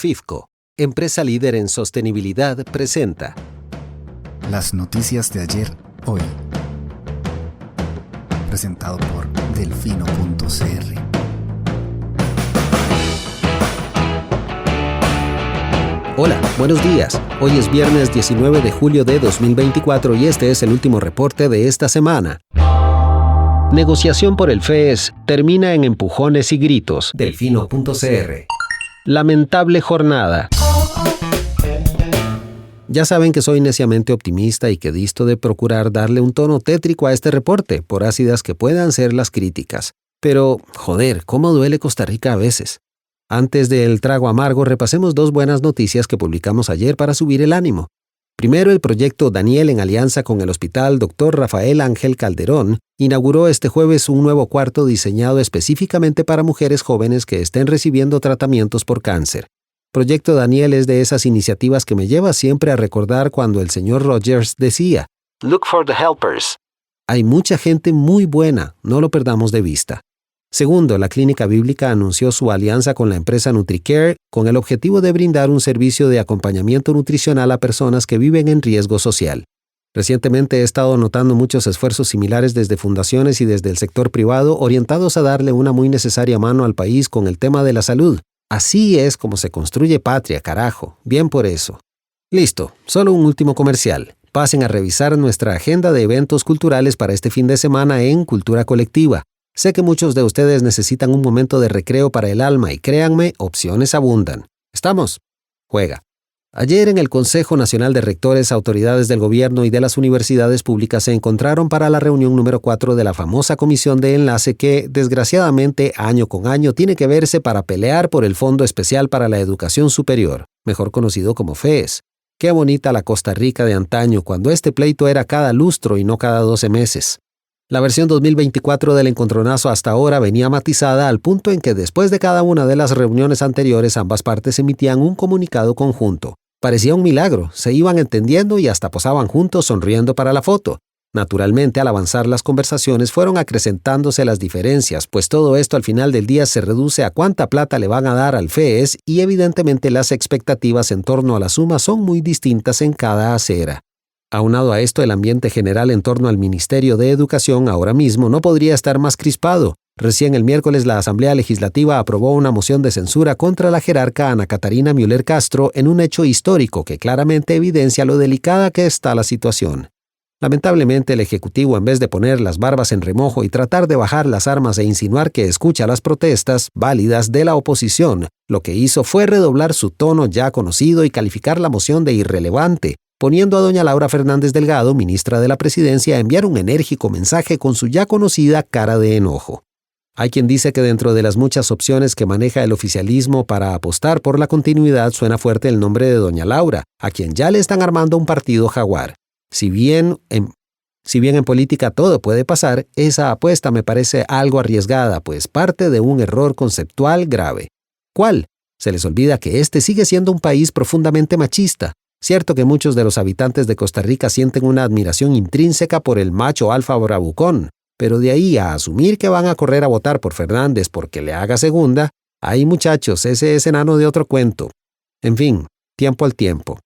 FIFCO, empresa líder en sostenibilidad, presenta Las noticias de ayer, hoy. Presentado por Delfino.cr. Hola, buenos días. Hoy es viernes 19 de julio de 2024 y este es el último reporte de esta semana. Negociación por el FES termina en empujones y gritos. Delfino.cr. Lamentable jornada. Ya saben que soy neciamente optimista y que disto de procurar darle un tono tétrico a este reporte, por ácidas que puedan ser las críticas. Pero, joder, cómo duele Costa Rica a veces. Antes del trago amargo, repasemos dos buenas noticias que publicamos ayer para subir el ánimo. Primero, el proyecto Daniel, en alianza con el Hospital Dr. Rafael Ángel Calderón, inauguró este jueves un nuevo cuarto diseñado específicamente para mujeres jóvenes que estén recibiendo tratamientos por cáncer. Proyecto Daniel es de esas iniciativas que me lleva siempre a recordar cuando el señor Rogers decía, "Look for the helpers". Hay mucha gente muy buena, no lo perdamos de vista. Segundo, la Clínica Bíblica anunció su alianza con la empresa NutriCare con el objetivo de brindar un servicio de acompañamiento nutricional a personas que viven en riesgo social. Recientemente he estado notando muchos esfuerzos similares desde fundaciones y desde el sector privado orientados a darle una muy necesaria mano al país con el tema de la salud. Así es como se construye patria, carajo. Bien por eso. Listo, solo un último comercial. Pasen a revisar nuestra agenda de eventos culturales para este fin de semana en Cultura Colectiva. Sé que muchos de ustedes necesitan un momento de recreo para el alma y créanme, opciones abundan. ¿Estamos? Juega. Ayer en el Consejo Nacional de Rectores, autoridades del gobierno y de las universidades públicas se encontraron para la reunión número 4 de la famosa comisión de enlace que, desgraciadamente, año con año tiene que verse para pelear por el Fondo Especial para la Educación Superior, mejor conocido como FES. Qué bonita la Costa Rica de antaño, cuando este pleito era cada lustro y no cada 12 meses. La versión 2024 del encontronazo hasta ahora venía matizada al punto en que después de cada una de las reuniones anteriores ambas partes emitían un comunicado conjunto. Parecía un milagro, se iban entendiendo y hasta posaban juntos sonriendo para la foto. Naturalmente, al avanzar las conversaciones fueron acrecentándose las diferencias, pues todo esto al final del día se reduce a cuánta plata le van a dar al FES y evidentemente las expectativas en torno a la suma son muy distintas en cada acera. Aunado a esto, el ambiente general en torno al Ministerio de Educación ahora mismo no podría estar más crispado. Recién el miércoles la Asamblea Legislativa aprobó una moción de censura contra la jerarca Ana Catarina Müller Castro en un hecho histórico que claramente evidencia lo delicada que está la situación. Lamentablemente, el Ejecutivo, en vez de poner las barbas en remojo y tratar de bajar las armas e insinuar que escucha las protestas válidas de la oposición, lo que hizo fue redoblar su tono ya conocido y calificar la moción de irrelevante, poniendo a doña Laura Fernández Delgado, ministra de la Presidencia, a enviar un enérgico mensaje con su ya conocida cara de enojo. Hay quien dice que dentro de las muchas opciones que maneja el oficialismo para apostar por la continuidad suena fuerte el nombre de doña Laura, a quien ya le están armando un partido jaguar. Si bien en política todo puede pasar, esa apuesta me parece algo arriesgada, pues parte de un error conceptual grave. ¿Cuál? Se les olvida que este sigue siendo un país profundamente machista. Cierto que muchos de los habitantes de Costa Rica sienten una admiración intrínseca por el macho alfa bravucón, pero de ahí a asumir que van a correr a votar por Fernández porque le haga segunda, ay muchachos, ese es enano de otro cuento. En fin, tiempo al tiempo.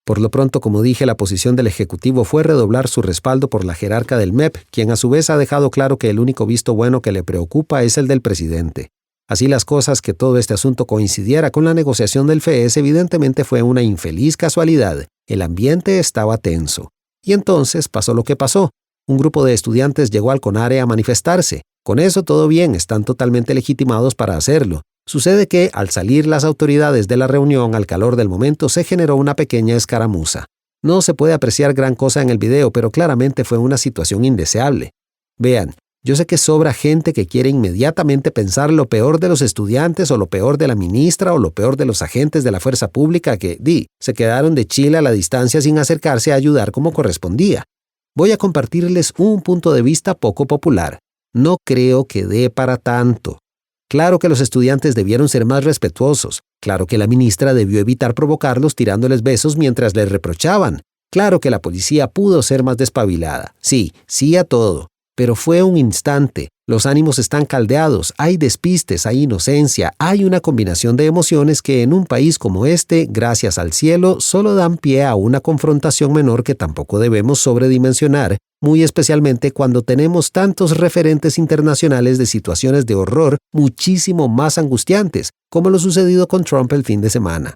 Por lo pronto, como dije, la posición del Ejecutivo fue redoblar su respaldo por la jerarca del MEP, quien a su vez ha dejado claro que el único visto bueno que le preocupa es el del presidente. Así las cosas, que todo este asunto coincidiera con la negociación del FES evidentemente fue una infeliz casualidad. El ambiente estaba tenso. Y entonces pasó lo que pasó. Un grupo de estudiantes llegó al CONARE a manifestarse. Con eso todo bien, están totalmente legitimados para hacerlo. Sucede que, al salir las autoridades de la reunión al calor del momento, se generó una pequeña escaramuza. No se puede apreciar gran cosa en el video, pero claramente fue una situación indeseable. Vean, yo sé que sobra gente que quiere inmediatamente pensar lo peor de los estudiantes o lo peor de la ministra o lo peor de los agentes de la fuerza pública que, se quedaron de Chile a la distancia sin acercarse a ayudar como correspondía. Voy a compartirles un punto de vista poco popular. No creo que dé para tanto. Claro que los estudiantes debieron ser más respetuosos. Claro que la ministra debió evitar provocarlos tirándoles besos mientras les reprochaban. Claro que la policía pudo ser más despabilada. Sí a todo. Pero fue un instante. Los ánimos están caldeados, hay despistes, hay inocencia, hay una combinación de emociones que en un país como este, gracias al cielo, solo dan pie a una confrontación menor que tampoco debemos sobredimensionar, muy especialmente cuando tenemos tantos referentes internacionales de situaciones de horror muchísimo más angustiantes, como lo sucedido con Trump el fin de semana.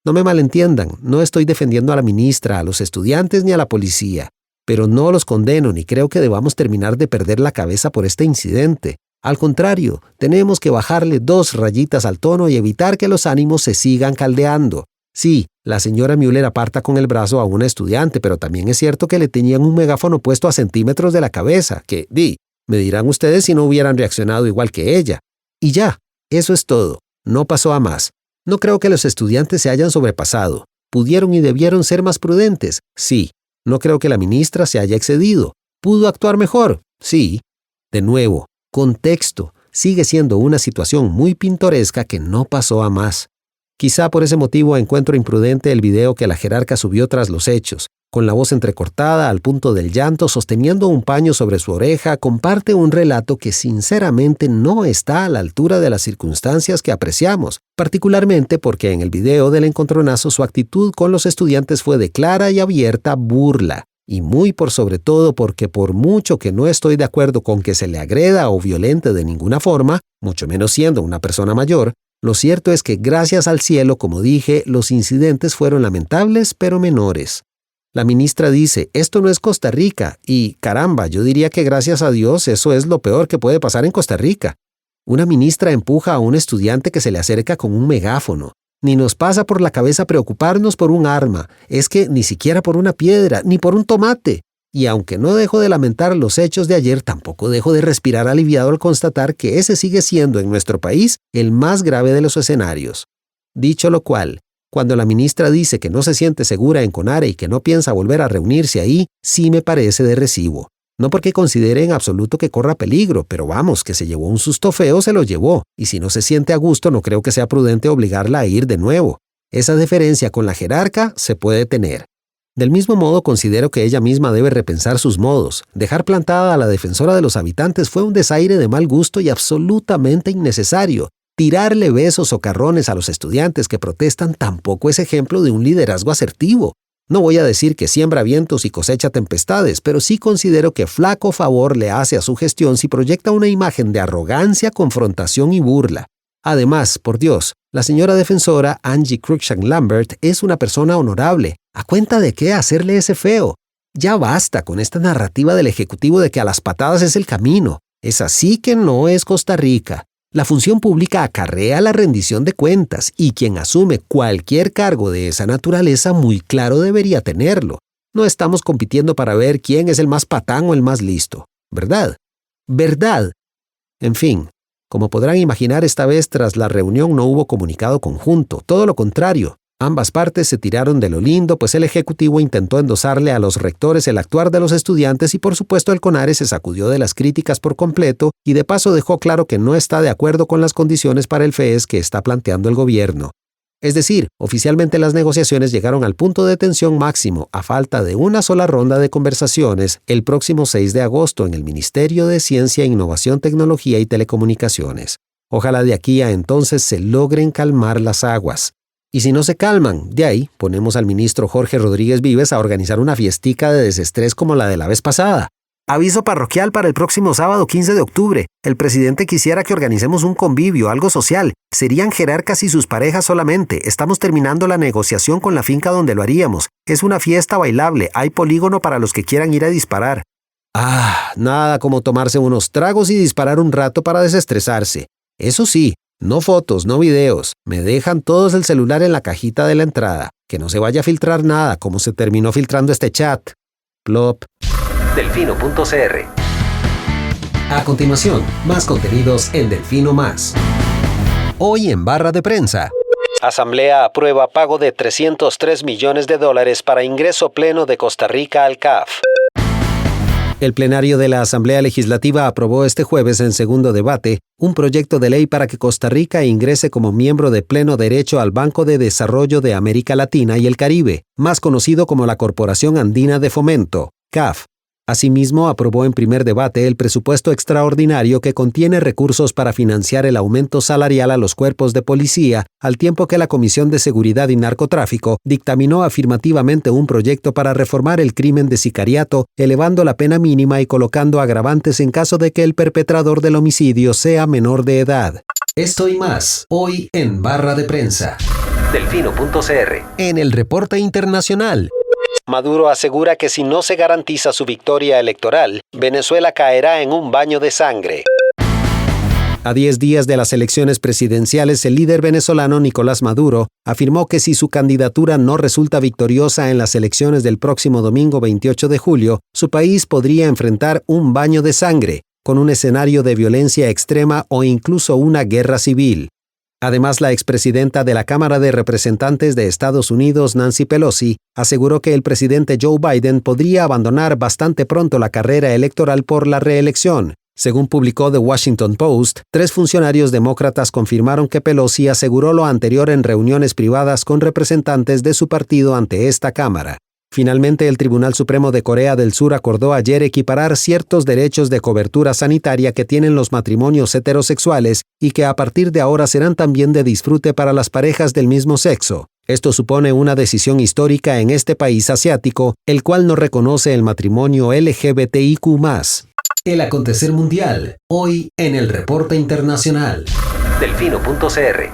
No me malentiendan, no estoy defendiendo a la ministra, a los estudiantes ni a la policía. Pero no los condeno ni creo que debamos terminar de perder la cabeza por este incidente. Al contrario, tenemos que bajarle 2 rayitas al tono y evitar que los ánimos se sigan caldeando. Sí, la señora Mueller aparta con el brazo a una estudiante, pero también es cierto que le tenían un megáfono puesto a centímetros de la cabeza, que, me dirán ustedes si no hubieran reaccionado igual que ella. Y ya, eso es todo. No pasó a más. No creo que los estudiantes se hayan sobrepasado. Pudieron y debieron ser más prudentes, sí. No creo que la ministra se haya excedido. ¿Pudo actuar mejor? Sí. De nuevo, contexto. Sigue siendo una situación muy pintoresca que no pasó a más. Quizá por ese motivo encuentro imprudente el video que la jerarca subió tras los hechos. Con la voz entrecortada, al punto del llanto, sosteniendo un paño sobre su oreja, comparte un relato que sinceramente no está a la altura de las circunstancias que apreciamos, particularmente porque en el video del encontronazo su actitud con los estudiantes fue de clara y abierta burla, y muy por sobre todo porque por mucho que no estoy de acuerdo con que se le agreda o violente de ninguna forma, mucho menos siendo una persona mayor, lo cierto es que gracias al cielo, como dije, los incidentes fueron lamentables pero menores. La ministra dice, esto no es Costa Rica, y caramba, yo diría que gracias a Dios eso es lo peor que puede pasar en Costa Rica. Una ministra empuja a un estudiante que se le acerca con un megáfono. Ni nos pasa por la cabeza preocuparnos por un arma, es que ni siquiera por una piedra, ni por un tomate. Y aunque no dejo de lamentar los hechos de ayer, tampoco dejo de respirar aliviado al constatar que ese sigue siendo en nuestro país el más grave de los escenarios. Dicho lo cual, cuando la ministra dice que no se siente segura en Conare y que no piensa volver a reunirse ahí, sí me parece de recibo. No porque considere en absoluto que corra peligro, pero vamos, que se llevó un susto feo, se lo llevó, y si no se siente a gusto no creo que sea prudente obligarla a ir de nuevo. Esa deferencia con la jerarca se puede tener. Del mismo modo considero que ella misma debe repensar sus modos. Dejar plantada a la defensora de los habitantes fue un desaire de mal gusto y absolutamente innecesario. Tirarle besos socarrones a los estudiantes que protestan tampoco es ejemplo de un liderazgo asertivo. No voy a decir que siembra vientos y cosecha tempestades, pero sí considero que flaco favor le hace a su gestión si proyecta una imagen de arrogancia, confrontación y burla. Además, por Dios, la señora defensora Angie Cruikshank Lambert es una persona honorable. ¿A cuenta de qué hacerle ese feo? Ya basta con esta narrativa del Ejecutivo de que a las patadas es el camino. Es así que no es Costa Rica. La función pública acarrea la rendición de cuentas y quien asume cualquier cargo de esa naturaleza muy claro debería tenerlo. No estamos compitiendo para ver quién es el más patán o el más listo. ¿Verdad? ¿Verdad? En fin, como podrán imaginar, esta vez tras la reunión no hubo comunicado conjunto, todo lo contrario. Ambas partes se tiraron de lo lindo, pues el Ejecutivo intentó endosarle a los rectores el actuar de los estudiantes y por supuesto el CONARE se sacudió de las críticas por completo y de paso dejó claro que no está de acuerdo con las condiciones para el FES que está planteando el gobierno. Es decir, oficialmente las negociaciones llegaron al punto de tensión máximo a falta de una sola ronda de conversaciones el próximo 6 de agosto en el Ministerio de Ciencia, Innovación, Tecnología y Telecomunicaciones. Ojalá de aquí a entonces se logren calmar las aguas. Y si no se calman, de ahí ponemos al ministro Jorge Rodríguez Vives a organizar una fiestica de desestrés como la de la vez pasada. Aviso parroquial para el próximo sábado 15 de octubre. El presidente quisiera que organicemos un convivio, algo social. Serían jerarcas y sus parejas solamente. Estamos terminando la negociación con la finca donde lo haríamos. Es una fiesta bailable. Hay polígono para los que quieran ir a disparar. Nada como tomarse unos tragos y disparar un rato para desestresarse. Eso sí, no fotos, no videos. Me dejan todos el celular en la cajita de la entrada. Que no se vaya a filtrar nada, como se terminó filtrando este chat. Plop. Delfino.cr. A continuación, más contenidos en Delfino Más. Hoy en barra de prensa. Asamblea aprueba pago de $303 millones para ingreso pleno de Costa Rica al CAF. El plenario de la Asamblea Legislativa aprobó este jueves en segundo debate un proyecto de ley para que Costa Rica ingrese como miembro de pleno derecho al Banco de Desarrollo de América Latina y el Caribe, más conocido como la Corporación Andina de Fomento, CAF. Asimismo, aprobó en primer debate el presupuesto extraordinario que contiene recursos para financiar el aumento salarial a los cuerpos de policía, al tiempo que la Comisión de Seguridad y Narcotráfico dictaminó afirmativamente un proyecto para reformar el crimen de sicariato, elevando la pena mínima y colocando agravantes en caso de que el perpetrador del homicidio sea menor de edad. Esto y más, hoy en Barra de Prensa. Delfino.cr. En el reporte internacional. Maduro asegura que si no se garantiza su victoria electoral, Venezuela caerá en un baño de sangre. A 10 días de las elecciones presidenciales, el líder venezolano Nicolás Maduro afirmó que si su candidatura no resulta victoriosa en las elecciones del próximo domingo 28 de julio, su país podría enfrentar un baño de sangre, con un escenario de violencia extrema o incluso una guerra civil. Además, la expresidenta de la Cámara de Representantes de Estados Unidos, Nancy Pelosi, aseguró que el presidente Joe Biden podría abandonar bastante pronto la carrera electoral por la reelección. Según publicó The Washington Post, 3 funcionarios demócratas confirmaron que Pelosi aseguró lo anterior en reuniones privadas con representantes de su partido ante esta Cámara. Finalmente, el Tribunal Supremo de Corea del Sur acordó ayer equiparar ciertos derechos de cobertura sanitaria que tienen los matrimonios heterosexuales y que a partir de ahora serán también de disfrute para las parejas del mismo sexo. Esto supone una decisión histórica en este país asiático, el cual no reconoce el matrimonio LGBTIQ+. El acontecer mundial, hoy en el reporte internacional. Delfino.cr.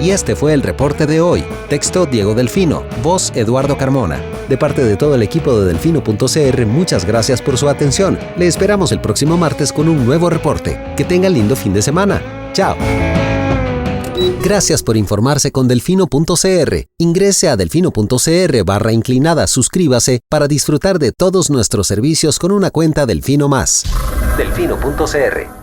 Y este fue el reporte de hoy. Texto Diego Delfino, voz Eduardo Carmona. De parte de todo el equipo de Delfino.cr, muchas gracias por su atención. Le esperamos el próximo martes con un nuevo reporte. Que tengan lindo fin de semana. Chao. Gracias por informarse con Delfino.cr. Ingrese a Delfino.cr/inclinada, suscríbase para disfrutar de todos nuestros servicios con una cuenta Delfino Más. Delfino.cr.